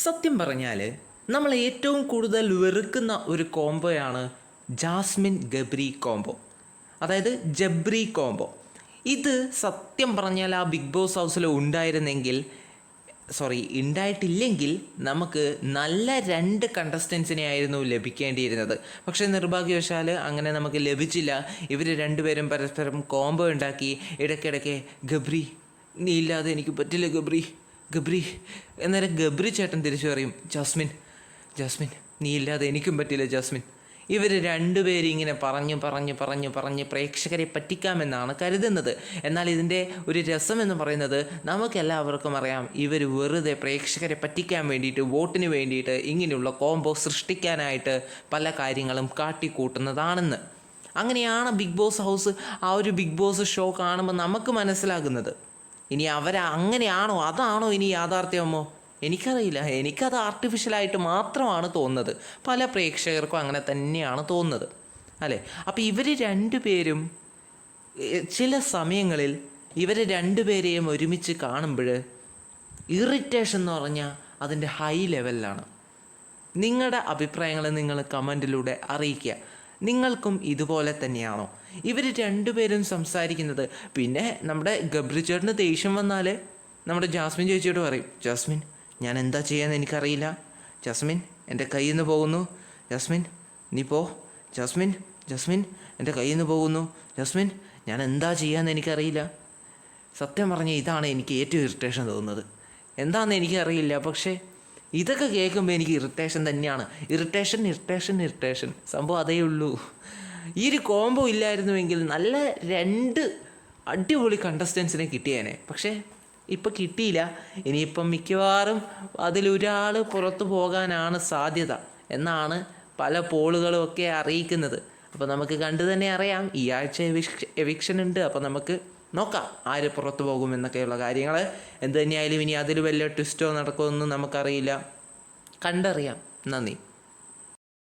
സത്യം പറഞ്ഞാൽ നമ്മൾ ഏറ്റവും കൂടുതൽ വെറുക്കുന്ന ഒരു കോംബോയാണ് ജാസ്മിൻ ഗബ്രി കോംബോ, അതായത് ജബ്രി കോംബോ. ഇത് സത്യം പറഞ്ഞാൽ ആ ബിഗ് ബോസ് ഹൗസിൽ ഉണ്ടായിട്ടില്ലെങ്കിൽ നമുക്ക് നല്ല 2 കണ്ടസ്റ്റൻസിനെ ആയിരുന്നു ലഭിക്കേണ്ടിയിരുന്നത്. പക്ഷേ നിർഭാഗ്യവശാൽ അങ്ങനെ നമുക്ക് ലഭിച്ചില്ല. ഇവർ രണ്ടുപേരും പരസ്പരം കോംബോ ഉണ്ടാക്കി. ഇടയ്ക്കിടയ്ക്ക് ഗബ്രി, നീ ഇല്ലാതെ എനിക്ക് പറ്റില്ല ഗബ്രി, ഗബ്രി. അന്നേരം ഗബ്രി ചേട്ടൻ തിരിച്ചു പറയും, ജാസ്മിൻ, ജാസ്മിൻ നീ ഇല്ലാതെ എനിക്കും പറ്റില്ല ജാസ്മിൻ. ഇവർ രണ്ടുപേരും ഇങ്ങനെ പറഞ്ഞ് പ്രേക്ഷകരെ പറ്റിക്കാമെന്നാണ് കരുതുന്നത്. എന്നാൽ ഇതിൻ്റെ ഒരു രസമെന്ന് പറയുന്നത് നമുക്കെല്ലാവർക്കും അറിയാം, ഇവർ വെറുതെ പ്രേക്ഷകരെ പറ്റിക്കാൻ വേണ്ടിയിട്ട്, വോട്ടിന് വേണ്ടിയിട്ട് ഇങ്ങനെയുള്ള കോംബോ സൃഷ്ടിക്കാനായിട്ട് പല കാര്യങ്ങളും കാട്ടിക്കൂട്ടുന്നതാണെന്ന്. അങ്ങനെയാണ് ബിഗ് ബോസ് ഹൗസ്, ആ ഒരു ബിഗ് ബോസ് ഷോ കാണുമ്പോൾ നമുക്ക് മനസ്സിലാകുന്നത്. ഇനി അങ്ങനെയാണോ, അതാണോ ഇനി യാഥാർത്ഥ്യമോ എനിക്കറിയില്ല. എനിക്കത് ആർട്ടിഫിഷ്യലായിട്ട് മാത്രമാണ് തോന്നുന്നത്. പല പ്രേക്ഷകർക്കും അങ്ങനെ തന്നെയാണ് തോന്നുന്നത്, അല്ലേ? അപ്പോൾ ഇവർ രണ്ടുപേരും ചില സമയങ്ങളിൽ ഇവർ രണ്ടുപേരെയും ഒരുമിച്ച് കാണുമ്പോൾ ഇറിറ്റേഷൻ എന്ന് പറഞ്ഞാൽ അതിൻ്റെ ഹൈ ലെവലിലാണ്. നിങ്ങളുടെ അഭിപ്രായങ്ങൾ നിങ്ങൾ കമൻറ്റിലൂടെ അറിയിക്കുക. നിങ്ങൾക്കും ഇതുപോലെ തന്നെയാണോ? ഇവർ രണ്ടുപേരും സംസാരിക്കുന്നത്, പിന്നെ നമ്മുടെ ഗബ്രി ചേട്ടന് ദേഷ്യം വന്നാൽ നമ്മുടെ ജാസ്മിൻ ചേച്ചിയോട് പറയും, ജാസ്മിൻ ഞാൻ എന്താ ചെയ്യാന്ന് എനിക്കറിയില്ല, ജാസ്മിൻ എൻ്റെ കയ്യിൽ നിന്ന് പോകുന്നു, ജാസ്മിൻ നീ പോ, ജാസ്മിൻ, ജാസ്മിൻ എൻ്റെ കയ്യിൽ നിന്ന് പോകുന്നു, ജാസ്മിൻ ഞാൻ എന്താ ചെയ്യാന്ന് എനിക്കറിയില്ല. സത്യം പറഞ്ഞാൽ ഇതാണ് എനിക്ക് ഏറ്റവും ഇറിറ്റേഷൻ തോന്നുന്നത്. എന്താണെന്ന് എനിക്കറിയില്ല, പക്ഷേ ഇതൊക്കെ കേൾക്കുമ്പോൾ എനിക്ക് ഇറിറ്റേഷൻ തന്നെയാണ്. ഇറിറ്റേഷൻ സംഭവം അതേ ഉള്ളൂ. ഈ ഒരു കോംബോ ഇല്ലായിരുന്നുവെങ്കിൽ നല്ല 2 അടിപൊളി കണ്ടസ്റ്റൻസിനെ കിട്ടിയേനെ. പക്ഷേ ഇപ്പം കിട്ടിയില്ല. ഇനിയിപ്പം മിക്കവാറും അതിലൊരാൾ പുറത്തു പോകാനാണ് സാധ്യത എന്നാണ് പല പോളുകളും ഒക്കെ അറിയിക്കുന്നത്. അപ്പോൾ നമുക്ക് കണ്ടു തന്നെ അറിയാം, ഈ ആഴ്ച എവിക്ഷൻ ഉണ്ട്. അപ്പോൾ നമുക്ക് നോക്കാം ആര് പുറത്തു പോകുമെന്നൊക്കെയുള്ള കാര്യങ്ങൾ. എന്ത് തന്നെയായാലും ഇനി അതിൽ വല്ല ട്വിസ്റ്റോ നടക്കുമെന്നും നമുക്കറിയില്ല. കണ്ടറിയാം. നന്ദി.